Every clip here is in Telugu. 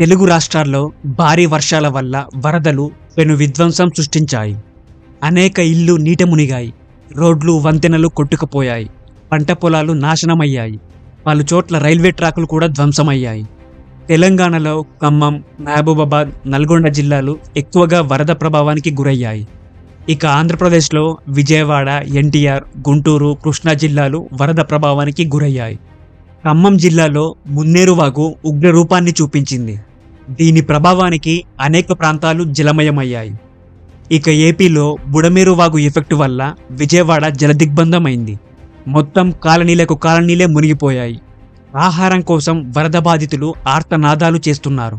తెలుగు రాష్ట్రాల్లో భారీ వర్షాల వల్ల వరదలు పెను విధ్వంసం సృష్టించాయి. అనేక ఇళ్లు నీట మునిగాయి. రోడ్లు వంతెనలు కొట్టుకుపోయాయి. పంట పొలాలు నాశనమయ్యాయి. పలు చోట్ల రైల్వే ట్రాకులు కూడా ధ్వంసమయ్యాయి. తెలంగాణలో ఖమ్మం, మహబూబాబాద్, నల్గొండ జిల్లాలు ఎక్కువగా వరద ప్రభావానికి గురయ్యాయి. ఇక ఆంధ్రప్రదేశ్లో విజయవాడ, ఎన్టీఆర్, గుంటూరు, కృష్ణా జిల్లాలు వరద ప్రభావానికి గురయ్యాయి. ఖమ్మం జిల్లాలో మున్నేరువాగు ఉగ్ర రూపాన్ని చూపించింది. దీని ప్రభావానికి అనేక ప్రాంతాలు జలమయమయ్యాయి. ఇక ఏపీలో బుడమేరువాగు ఎఫెక్ట్ వల్ల విజయవాడ జలదిగ్బంధమైంది. మొత్తం కాలనీలే మునిగిపోయాయి. ఆహారం కోసం వరద బాధితులు ఆర్తనాదాలు చేస్తున్నారు.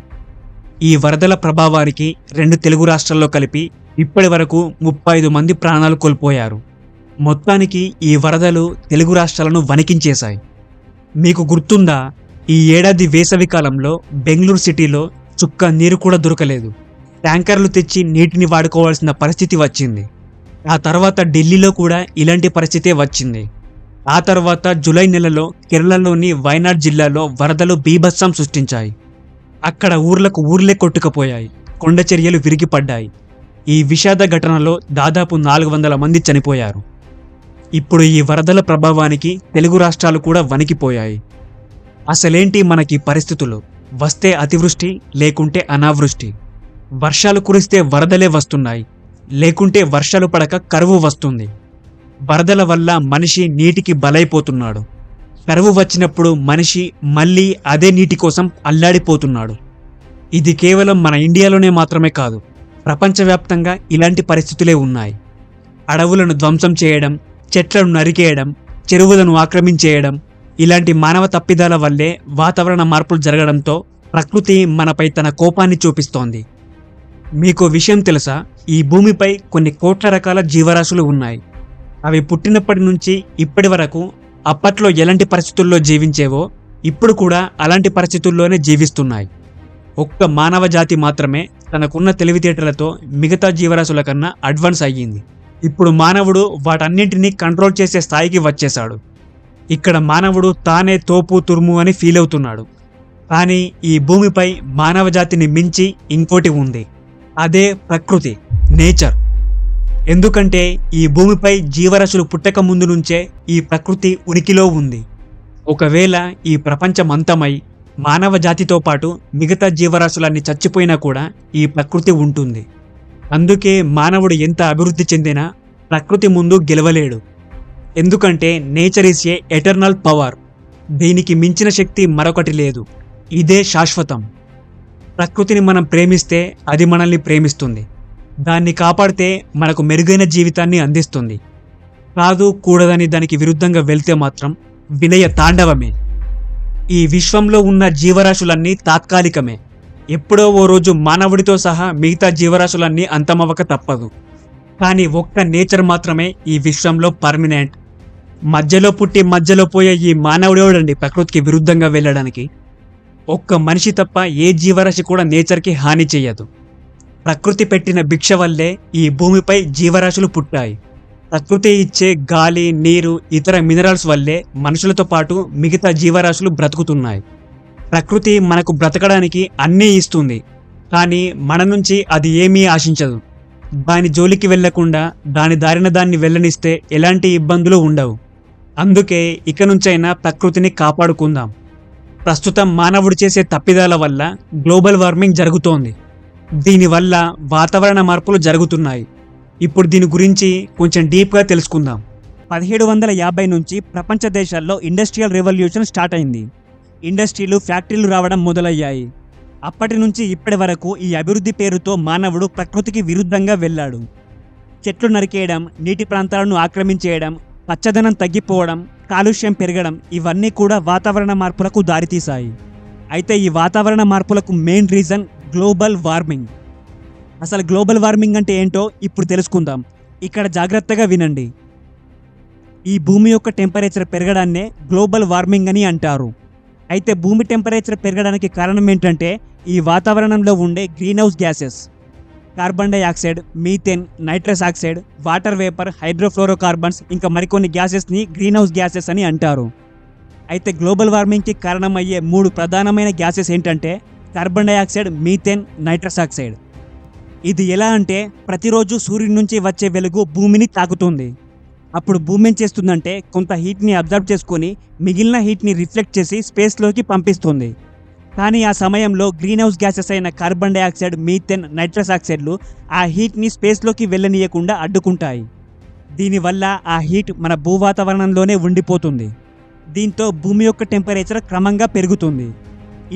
ఈ వరదల ప్రభావానికి 2 తెలుగు రాష్ట్రాల్లో కలిపి ఇప్పటి వరకు 35 మంది ప్రాణాలు కోల్పోయారు. మొత్తానికి ఈ వరదలు తెలుగు రాష్ట్రాలను వణికించేశాయి. మీకు గుర్తుందా, ఈ ఏడాది వేసవి కాలంలో బెంగళూరు సిటీలో చుక్క నీరు కూడా దొరకలేదు. ట్యాంకర్లు తెచ్చి నీటిని వాడుకోవాల్సిన పరిస్థితి వచ్చింది. ఆ తర్వాత ఢిల్లీలో కూడా ఇలాంటి పరిస్థితే వచ్చింది. ఆ తర్వాత జూలై నెలలో కేరళలోని వయనాడ్ జిల్లాలో వరదలు బీభత్సం సృష్టించాయి. అక్కడ ఊర్లే కొట్టుకుపోయాయి. కొండ చర్యలు విరిగిపడ్డాయి. ఈ విషాద ఘటనలో దాదాపు 400 మంది చనిపోయారు. ఇప్పుడు ఈ వరదల ప్రభావానికి తెలుగు రాష్ట్రాలు కూడా వణికిపోయాయి. అసలేంటి మనకి పరిస్థితులు? వస్తే అతివృష్టి, లేకుంటే అనావృష్టి. వర్షాలు కురిస్తే వరదలే వస్తున్నాయి, లేకుంటే వర్షాలు పడక కరువు వస్తుంది. వరదల వల్ల మనిషి నీటికి బలైపోతున్నాడు. కరువు వచ్చినప్పుడు మనిషి మళ్ళీ అదే నీటి కోసం అల్లాడిపోతున్నాడు. ఇది కేవలం మన ఇండియాలోనే మాత్రమే కాదు, ప్రపంచవ్యాప్తంగా ఇలాంటి పరిస్థితులే ఉన్నాయి. అడవులను ధ్వంసం చేయడం, చెట్లను నరికేయడం, చెరువులను ఆక్రమించేయడం, ఇలాంటి మానవ తప్పిదాల వల్లే వాతావరణ మార్పులు జరగడంతో ప్రకృతి మనపై తన కోపాన్ని చూపిస్తోంది. మీకు విషయం తెలుసా, ఈ భూమిపై కొన్ని కోట్ల రకాల జీవరాశులు ఉన్నాయి. అవి పుట్టినప్పటి నుంచి ఇప్పటి వరకు అప్పట్లో ఎలాంటి పరిస్థితుల్లో జీవించేవో ఇప్పుడు కూడా అలాంటి పరిస్థితుల్లోనే జీవిస్తున్నాయి. ఒక్క మానవ జాతి మాత్రమే తనకున్న తెలివితేటలతో మిగతా జీవరాశుల కన్నా అడ్వాన్స్ అయ్యింది. ఇప్పుడు మానవుడు వాటన్నింటినీ కంట్రోల్ చేసే స్థాయికి వచ్చేశాడు. ఇక్కడ మానవుడు తానే తోపు తురుము అని ఫీల్ అవుతున్నాడు. కానీ ఈ భూమిపై మానవ జాతిని మించి ఇంకోటి ఉంది. అదే ప్రకృతి, నేచర్. ఎందుకంటే ఈ భూమిపై జీవరాశులు పుట్టక ముందు నుంచే ఈ ప్రకృతి ఉనికిలో ఉంది. ఒకవేళ ఈ ప్రపంచం అంతమై మానవ జాతితో పాటు మిగతా జీవరాశులన్నీ చచ్చిపోయినా కూడా ఈ ప్రకృతి ఉంటుంది. అందుకే మానవుడు ఎంత అభివృద్ధి చెందినా ప్రకృతి ముందు గెలవలేడు. ఎందుకంటే nature is a eternal power. దీనికి మించిన శక్తి మరొకటి లేదు. ఇదే శాశ్వతం. ప్రకృతిని మనం ప్రేమిస్తే అది మనల్ని ప్రేమిస్తుంది. దాన్ని కాపాడితే మనకు మెరుగైన జీవితాన్ని అందిస్తుంది. కాదు కూడదని దానికి విరుద్ధంగా వెళ్తే మాత్రం విలయ తాండవమే. ఈ విశ్వంలో ఉన్న జీవరాశులన్నీ తాత్కాలికమే. ఎప్పుడో ఓ రోజు మానవుడితో సహా మిగతా జీవరాశులన్నీ అంతమవ్వక తప్పదు. కానీ ఒక్క నేచర్ మాత్రమే ఈ విశ్వంలో పర్మనెంట్. మధ్యలో పుట్టి మధ్యలో పోయే ఈ మానవుడేవాడండి ప్రకృతికి విరుద్ధంగా వెళ్ళడానికి? ఒక్క మనిషి తప్ప ఏ జీవరాశి కూడా నేచర్కి హాని చెయ్యదు. ప్రకృతి పెట్టిన భిక్ష వల్లే ఈ భూమిపై జీవరాశులు పుట్టాయి. ప్రకృతి ఇచ్చే గాలి, నీరు, ఇతర మినరల్స్ వల్లే మనుషులతో పాటు మిగతా జీవరాశులు బ్రతుకుతున్నాయి. ప్రకృతి మనకు బ్రతకడానికి అన్నీ ఇస్తుంది, కానీ మన నుంచి అది ఏమీ ఆశించదు. దాని జోలికి వెళ్లకుండా దాని దారిన దాన్ని వెళ్ళనిస్తే ఎలాంటి ఇబ్బందులు ఉండవు. అందుకే ఇక నుంచైనా ప్రకృతిని కాపాడుకుందాం. ప్రస్తుతం మానవుడు చేసే తప్పిదాల వల్ల గ్లోబల్ వార్మింగ్ జరుగుతోంది. దీనివల్ల వాతావరణ మార్పులు జరుగుతున్నాయి. ఇప్పుడు దీని గురించి కొంచెం డీప్గా తెలుసుకుందాం. 1750 నుంచి ప్రపంచ దేశాల్లో ఇండస్ట్రియల్ రెవల్యూషన్ స్టార్ట్ అయింది. ఇండస్ట్రీలు, ఫ్యాక్టరీలు రావడం మొదలయ్యాయి. అప్పటి నుంచి ఇప్పటి వరకు ఈ అభివృద్ధి పేరుతో మానవుడు ప్రకృతికి విరుద్ధంగా వెళ్ళాడు. చెట్లు నరికేయడం, నీటి ప్రాంతాలను ఆక్రమించేయడం, పచ్చదనం తగ్గిపోవడం, కాలుష్యం పెరగడం, ఇవన్నీ కూడా వాతావరణ మార్పులకు దారితీశాయి. అయితే ఈ వాతావరణ మార్పులకు మెయిన్ రీజన్ గ్లోబల్ వార్మింగ్. అసలు గ్లోబల్ వార్మింగ్ అంటే ఏంటో ఇప్పుడు తెలుసుకుందాం. ఇక్కడ జాగ్రత్తగా వినండి. ఈ భూమి యొక్క టెంపరేచర్ పెరగడాన్నే గ్లోబల్ వార్మింగ్ అని అంటారు. అయితే భూమి టెంపరేచర్ పెరగడానికి కారణం ఏంటంటే ఈ వాతావరణంలో ఉండే green house gases, carbon dioxide, methane, nitrous oxide, water vapour, హైడ్రోఫ్లోరోకార్బన్స్, ఇంకా మరికొన్ని గ్యాసెస్ని గ్రీన్ హౌస్ గ్యాసెస్ అని అంటారు. అయితే గ్లోబల్ వార్మింగ్కి కారణమయ్యే 3 ప్రధానమైన గ్యాసెస్ ఏంటంటే carbon dioxide, methane, nitrous oxide. ఇది ఎలా అంటే ప్రతిరోజు సూర్యుడి నుంచి వచ్చే వెలుగు భూమిని తాకుతుంది. అప్పుడు భూమి ఏం చేస్తుందంటే కొంత హీట్ని అబ్జర్వ్ చేసుకొని మిగిలిన హీట్ని రిఫ్లెక్ట్ చేసి స్పేస్లోకి పంపిస్తుంది. కానీ ఆ సమయంలో గ్రీన్ హౌస్ గ్యాసెస్ అయిన కార్బన్ డైఆక్సైడ్, మీథేన్, నైట్రస్ ఆక్సైడ్లు ఆ హీట్ని స్పేస్లోకి వెళ్ళనీయకుండా అడ్డుకుంటాయి. దీనివల్ల ఆ హీట్ మన భూవాతావరణంలోనే ఉండిపోతుంది. దీంతో భూమి యొక్క టెంపరేచర్ క్రమంగా పెరుగుతుంది.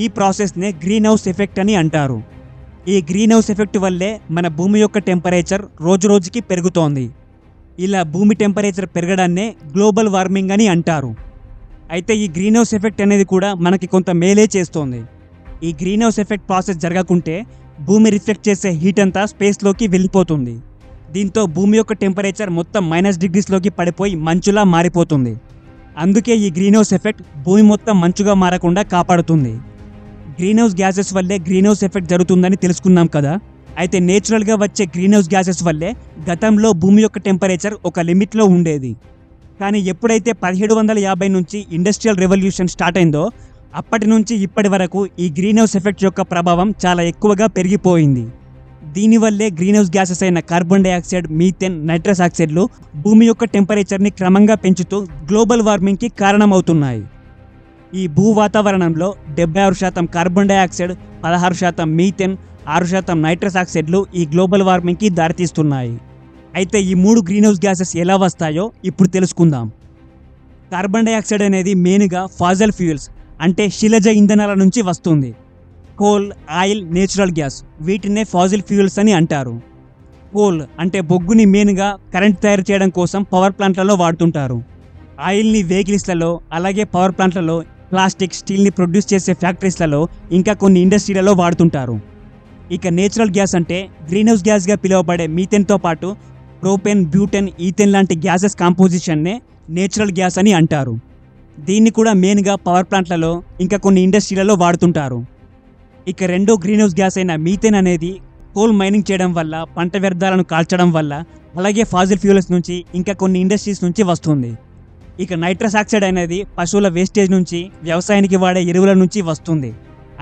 ఈ ప్రాసెస్నే గ్రీన్ హౌస్ ఎఫెక్ట్ అని అంటారు. ఈ గ్రీన్ హౌస్ ఎఫెక్ట్ వల్లే మన భూమి యొక్క టెంపరేచర్ రోజురోజుకి పెరుగుతోంది. ఇలా భూమి టెంపరేచర్ పెరగడాన్నే గ్లోబల్ వార్మింగ్ అని అంటారు. అయితే ఈ గ్రీన్ హౌస్ ఎఫెక్ట్ అనేది కూడా మనకి కొంత మేలే చేస్తోంది. ఈ గ్రీన్ హౌస్ ఎఫెక్ట్ ప్రాసెస్ జరగకుంటే భూమి రిఫ్లెక్ట్ చేసే హీట్ అంతా స్పేస్లోకి వెళ్ళిపోతుంది. దీంతో భూమి యొక్క టెంపరేచర్ మొత్తం -డిగ్రీస్లోకి పడిపోయి మంచులా మారిపోతుంది. అందుకే ఈ గ్రీన్ హౌస్ ఎఫెక్ట్ భూమి మొత్తం మంచుగా మారకుండా కాపాడుతుంది. గ్రీన్ హౌస్ గ్యాసెస్ వల్లే గ్రీన్ హౌస్ ఎఫెక్ట్ జరుగుతుందని తెలుసుకున్నాం కదా. అయితే నేచురల్గా వచ్చే గ్రీన్ హౌస్ గ్యాసెస్ వల్లే గతంలో భూమి యొక్క టెంపరేచర్ ఒక లిమిట్లో ఉండేది. కానీ ఎప్పుడైతే 1750 నుంచి ఇండస్ట్రియల్ రెవల్యూషన్ స్టార్ట్ అయిందో అప్పటి నుంచి ఇప్పటి వరకు ఈ గ్రీన్ హౌస్ ఎఫెక్ట్ యొక్క ప్రభావం చాలా ఎక్కువగా పెరిగిపోయింది. దీనివల్లే గ్రీన్ హౌస్ గ్యాసెస్ అయిన కార్బన్ డైఆక్సైడ్, మీథేన్, నైట్రస్ ఆక్సైడ్లు భూమి యొక్క టెంపరేచర్ని క్రమంగా పెంచుతూ గ్లోబల్ వార్మింగ్కి కారణమవుతున్నాయి. ఈ భూ వాతావరణంలో 76% కార్బన్ డైఆక్సైడ్, 16% మీథేన్, 6% నైట్రస్ ఆక్సైడ్లు ఈ గ్లోబల్ వార్మింగ్కి దారితీస్తున్నాయి. అయితే ఈ 3 గ్రీన్ హౌస్ గ్యాసెస్ ఎలా వస్తాయో ఇప్పుడు తెలుసుకుందాం. కార్బన్ డైఆక్సైడ్ అనేది మెయిన్గా ఫాజల్ ఫ్యూయల్స్ అంటే శిలజ ఇంధనాల నుంచి వస్తుంది. కోల్, ఆయిల్, నేచురల్ గ్యాస్ వీటినే ఫాజిల్ ఫ్యూయల్స్ అని అంటారు. కోల్ అంటే బొగ్గుని మెయిన్గా కరెంట్ తయారు చేయడం కోసం పవర్ ప్లాంట్లలో వాడుతుంటారు. ఆయిల్ని వెహికల్స్లలో, అలాగే పవర్ ప్లాంట్లలో, ప్లాస్టిక్, స్టీల్ని ప్రొడ్యూస్ చేసే ఫ్యాక్టరీస్లలో, ఇంకా కొన్ని ఇండస్ట్రీలలో వాడుతుంటారు. ఇక నేచురల్ గ్యాస్ అంటే గ్రీన్ హౌస్ గ్యాస్గా పిలువబడే మీథేన్తో పాటు ప్రోపేన్, బ్యూటెన్, ఈథేన్ లాంటి గ్యాసెస్ కాంపోజిషన్నే నేచురల్ గ్యాస్ అని అంటారు. దీన్ని కూడా మెయిన్గా పవర్ ప్లాంట్లలో, ఇంకా కొన్ని ఇండస్ట్రీలలో వాడుతుంటారు. ఇక రెండో గ్రీన్ హౌస్ గ్యాస్ అయిన మీథేన్ అనేది కోల్ మైనింగ్ చేయడం వల్ల, పంట వ్యర్థాలను కాల్చడం వల్ల, అలాగే ఫాజిల్ ఫ్యూయల్స్ నుంచి, ఇంకా కొన్ని ఇండస్ట్రీస్ నుంచి వస్తుంది. ఇక నైట్రస్ ఆక్సైడ్ అనేది పశువుల వేస్టేజ్ నుంచి, వ్యవసాయానికి వాడే ఎరువుల నుంచి వస్తుంది.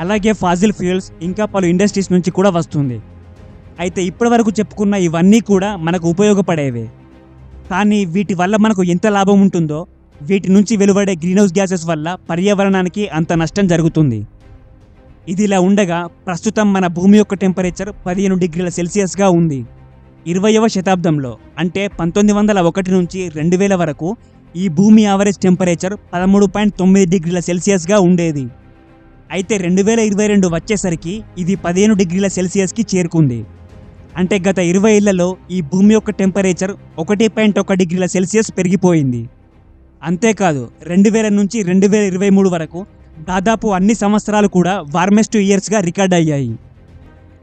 అలాగే ఫాజిల్ ఫ్యూయల్స్ ఇంకా పలు ఇండస్ట్రీస్ నుంచి కూడా వస్తుంది. అయితే ఇప్పటి వరకు చెప్పుకున్న ఇవన్నీ కూడా మనకు ఉపయోగపడేవే. కానీ వీటి వల్ల మనకు ఎంత లాభం ఉంటుందో వీటి నుంచి వెలువడే గ్రీన్ హౌస్ గ్యాసెస్ వల్ల పర్యావరణానికి అంత నష్టం జరుగుతుంది. ఇది ఇలా ఉండగా ప్రస్తుతం మన భూమి యొక్క టెంపరేచర్ 15 డిగ్రీల సెల్సియస్గా ఉంది. 20వ శతాబ్దంలో అంటే 1901 నుంచి 2000 వరకు ఈ భూమి యావరేజ్ టెంపరేచర్ 13.9 డిగ్రీల సెల్సియస్గా ఉండేది. అయితే 2022 వచ్చేసరికి ఇది 15 డిగ్రీల సెల్సియస్కి చేరుకుంది. అంటే గత 20 ఏళ్లలో ఈ భూమి యొక్క టెంపరేచర్ 1.1 డిగ్రీల సెల్సియస్ పెరిగిపోయింది. అంతేకాదు 2000 నుంచి 2023 వరకు దాదాపు అన్ని సంవత్సరాలు కూడా వార్మెస్ట్ ఇయర్స్గా రికార్డ్ అయ్యాయి.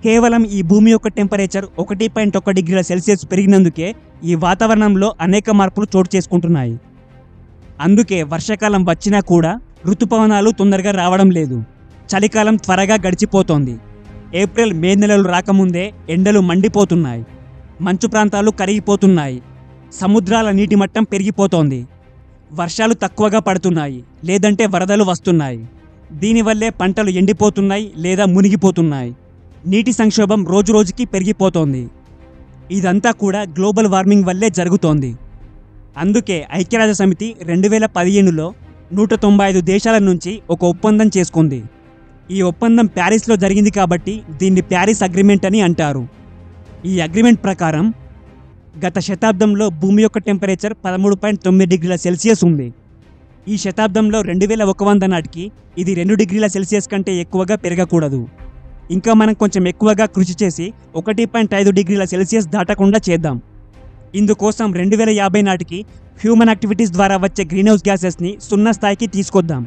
కేవలం ఈ భూమి యొక్క టెంపరేచర్ 1.1 డిగ్రీల సెల్సియస్ పెరిగినందుకే ఈ వాతావరణంలో అనేక మార్పులు చోటు చేసుకుంటున్నాయి. అందుకే వర్షాకాలం వచ్చినా కూడా ఋతుపవనాలు తొందరగా రావడం లేదు. చలికాలం త్వరగా గడిచిపోతోంది. ఏప్రిల్, మే నెలలు రాకముందే ఎండలు మండిపోతున్నాయి. మంచు ప్రాంతాలు కరిగిపోతున్నాయి. సముద్రాల నీటి మట్టం పెరిగిపోతోంది. వర్షాలు తక్కువగా పడుతున్నాయి, లేదంటే వరదలు వస్తున్నాయి. దీనివల్లే పంటలు ఎండిపోతున్నాయి లేదా మునిగిపోతున్నాయి. నీటి సంక్షోభం రోజురోజుకి పెరిగిపోతోంది. ఇదంతా కూడా గ్లోబల్ వార్మింగ్ వల్లే జరుగుతోంది. అందుకే ఐక్యరాజ్య సమితి 2015లో 195 దేశాల నుంచి ఒక ఒప్పందం చేసుకుంది. ఈ ఒప్పందం ప్యారిస్లో జరిగింది కాబట్టి దీన్ని ప్యారిస్ అగ్రిమెంట్ అని అంటారు. ఈ అగ్రిమెంట్ ప్రకారం గత శతాబ్దంలో భూమి యొక్క టెంపరేచర్ 13.9 డిగ్రీల సెల్సియస్ ఉంది. ఈ శతాబ్దంలో 2100 నాటికి ఇది 2 డిగ్రీల సెల్సియస్ కంటే ఎక్కువగా పెరగకూడదు. ఇంకా మనం కొంచెం ఎక్కువగా కృషి చేసి 1.5 డిగ్రీల సెల్సియస్ దాటకుండా చేద్దాం. ఇందుకోసం 2050 నాటికి హ్యూమన్ యాక్టివిటీస్ ద్వారా వచ్చే గ్రీన్ హౌస్ గ్యాసెస్ని 0 స్థాయికి తీసుకొద్దాం.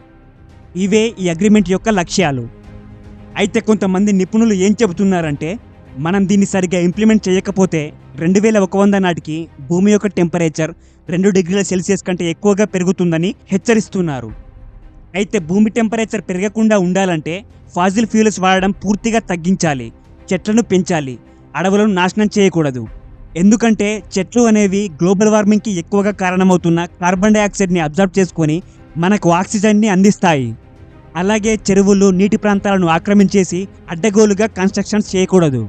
ఇవే ఈ అగ్రిమెంట్ యొక్క లక్ష్యాలు. అయితే కొంతమంది నిపుణులు ఏం చెబుతున్నారంటే మనం దీన్ని సరిగ్గా ఇంప్లిమెంట్ చేయకపోతే 2100 నాటికి భూమి యొక్క టెంపరేచర్ 2 డిగ్రీల సెల్సియస్ కంటే ఎక్కువగా పెరుగుతుందని హెచ్చరిస్తున్నారు. అయితే భూమి టెంపరేచర్ పెరగకుండా ఉండాలంటే ఫాజిల్ ఫ్యూయల్స్ వాడడం పూర్తిగా తగ్గించాలి. చెట్లను పెంచాలి. అడవులను నాశనం చేయకూడదు. ఎందుకంటే చెట్లు అనేవి గ్లోబల్ వార్మింగ్కి ఎక్కువగా కారణమవుతున్న కార్బన్ డైఆక్సైడ్ని అబ్జర్వ్ చేసుకొని మనకు ఆక్సిజన్ని అందిస్తాయి. అలాగే చెరువులు నీటి ప్రాంతాలను ఆక్రమించేసి అడ్డగోలుగా కన్స్ట్రక్షన్స్ చేయకూడదు.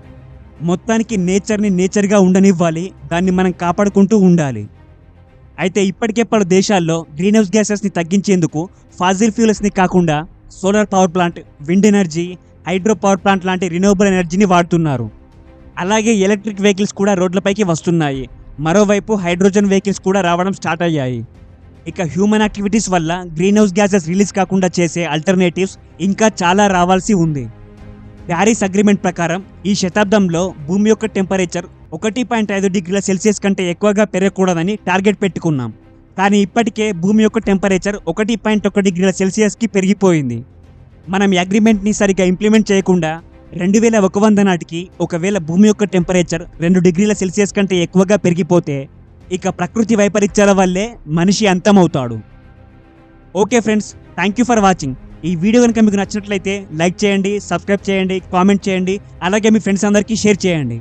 మొత్తానికి నేచర్ని నేచర్గా ఉండనివ్వాలి, దాన్ని మనం కాపాడుకుంటూ ఉండాలి. అయితే ఇప్పటికే పలు దేశాల్లో గ్రీన్ హౌస్ గ్యాసెస్ని తగ్గించేందుకు ఫాజిల్ ఫ్యూయల్స్ని కాకుండా solar power plant, wind energy, hydro power plant లాంటి రిన్యూవబుల్ ఎనర్జీని వాడుతున్నారు. అలాగే ఎలక్ట్రిక్ వెహికల్స్ కూడా రోడ్లపైకి వస్తున్నాయి. మరోవైపు హైడ్రోజన్ వెహికల్స్ కూడా రావడం స్టార్ట్ అయ్యాయి. ఇక హ్యూమన్ యాక్టివిటీస్ వల్ల గ్రీన్ హౌస్ గ్యాసెస్ రిలీజ్ కాకుండా చేసే ఆల్టర్నేటివ్స్ ఇంకా చాలా రావాల్సి ఉంది. ప్యారిస్ అగ్రిమెంట్ ప్రకారం ఈ శతాబ్దంలో భూమి యొక్క టెంపరేచర్ 1.5 డిగ్రీల సెల్సియస్ కంటే ఎక్కువగా పెరగకూడదని టార్గెట్ పెట్టుకున్నాం. కానీ ఇప్పటికే భూమి యొక్క టెంపరేచర్ 1.1 డిగ్రీల సెల్సియస్కి పెరిగిపోయింది. మనం ఈ అగ్రిమెంట్ని సరిగ్గా ఇంప్లిమెంట్ చేయకుండా 2100 నాటికి ఒకవేళ భూమి యొక్క టెంపరేచర్ 2 డిగ్రీల సెల్సియస్ కంటే ఎక్కువగా పెరిగిపోతే ఇక ప్రకృతి వైపరీత్యాల వల్లే మనిషి అంతమవుతాడు. Okay friends, thank you for watching. ఈ వీడియో కనుక మీకు నచ్చినట్లయితే లైక్ చేయండి, సబ్స్క్రైబ్ చేయండి, కామెంట్ చేయండి, అలాగే మీ ఫ్రెండ్స్ అందరికీ షేర్ చేయండి.